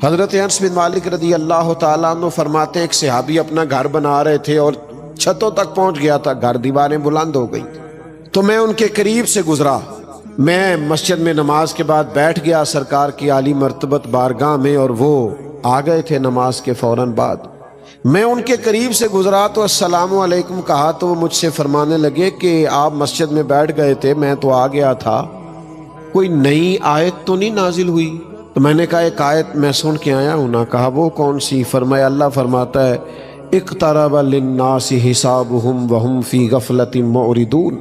حضرت انس بن مالک رضی اللہ تعالیٰ عنہ فرماتے ہیں ایک صحابی اپنا گھر بنا رہے تھے اور چھتوں تک پہنچ گیا تھا، گھر دیواریں بلند ہو گئی، تو میں ان کے قریب سے گزرا۔ میں مسجد میں نماز کے بعد بیٹھ گیا سرکار کی عالی مرتبت بارگاہ میں، اور وہ آ گئے تھے نماز کے فوراً بعد۔ میں ان کے قریب سے گزرا تو السلام علیکم کہا تو وہ مجھ سے فرمانے لگے کہ آپ مسجد میں بیٹھ گئے تھے، میں تو آ گیا تھا، کوئی نئی آیت تو نہیں نازل ہوئی؟ تو میں نے کہا ایک آیت میں سن کے آیا ہوں نا۔ کہا وہ کون سی؟ فرمایا اللہ فرماتا ہے اقترب للناس حسابهم وهم فی غفلۃ معرضون،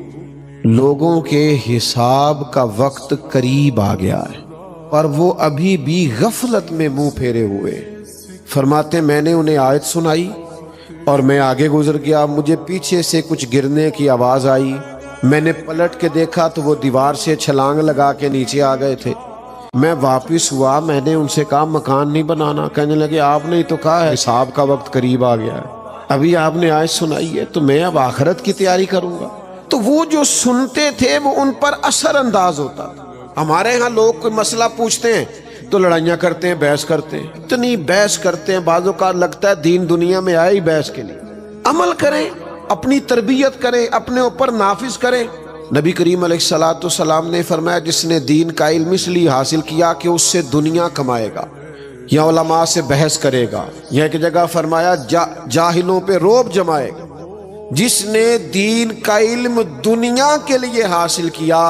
لوگوں کے حساب کا وقت قریب آ گیا ہے اور وہ ابھی بھی غفلت میں منہ پھیرے ہوئے۔ فرماتے میں نے انہیں آیت سنائی اور میں آگے گزر گیا، مجھے پیچھے سے کچھ گرنے کی آواز آئی، میں نے پلٹ کے دیکھا تو وہ دیوار سے چھلانگ لگا کے نیچے آ گئے تھے۔ میں واپس ہوا، میں نے ان سے کہا مکان نہیں بنانا، کہنے لگے آپ نے تو کہا ہے حساب کا وقت قریب آ گیا ہے، ابھی آپ نے آیت سنائی ہے تو میں اب آخرت کی تیاری کروں گا۔ تو وہ جو سنتے تھے وہ ان پر اثر انداز ہوتا تھا۔ ہمارے ہاں لوگ کوئی مسئلہ پوچھتے ہیں تو لڑائیاں کرتے ہیں، بحث کرتے ہیں، اتنی بحث کرتے ہیں، بعض اوقات لگتا ہے دین دنیا میں آئے ہی بحث کے لیے۔ عمل کریں، اپنی تربیت کریں، اپنے اوپر نافذ کریں۔ نبی کریم علیہ السلام نے فرمایا جس نے دین کا علم اس لیے حاصل کیا کہ اس سے دنیا کمائے گا یا علماء سے بحث کرے گا، یا ایک جگہ فرمایا جاہلوں پہ رعب جمائے گا۔ جس نے دین کا علم دنیا کے لیے حاصل کیا،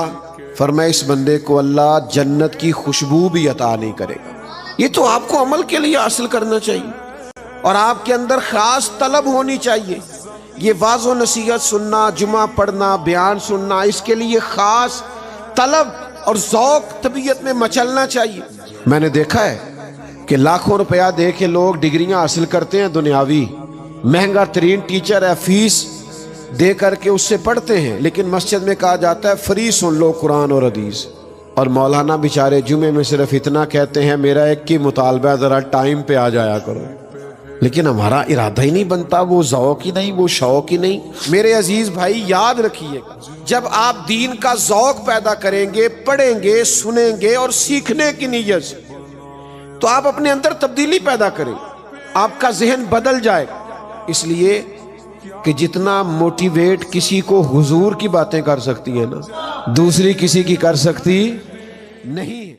فرمایا اس بندے کو اللہ جنت کی خوشبو بھی عطا نہیں کرے گا۔ یہ تو آپ کو عمل کے لیے حاصل کرنا چاہیے اور آپ کے اندر خاص طلب ہونی چاہیے۔ یہ واعظ و نصیحت سننا، جمعہ پڑھنا، بیان سننا، اس کے لیے خاص طلب اور ذوق طبیعت میں مچلنا چاہیے۔ میں نے دیکھا ہے کہ لاکھوں روپیہ دے کے لوگ ڈگریاں حاصل کرتے ہیں دنیاوی، مہنگا ترین ٹیچر ہے، فیس دے کر کے اس سے پڑھتے ہیں، لیکن مسجد میں کہا جاتا ہے فری سن لو قرآن اور حدیث، اور مولانا بیچارے جمعے میں صرف اتنا کہتے ہیں میرا ایک ہی مطالبہ ہے ذرا ٹائم پہ آ جایا کرو، لیکن ہمارا ارادہ ہی نہیں بنتا، وہ ذوق ہی نہیں، وہ شوق ہی نہیں۔ میرے عزیز بھائی یاد رکھیے، جب آپ دین کا ذوق پیدا کریں گے، پڑھیں گے، سنیں گے اور سیکھنے کی نیت سے، تو آپ اپنے اندر تبدیلی پیدا کریں، آپ کا ذہن بدل جائے گا۔ اس لیے کہ جتنا موٹیویٹ کسی کو حضور کی باتیں کر سکتی ہیں نا، دوسری کسی کی کر سکتی نہیں ہے۔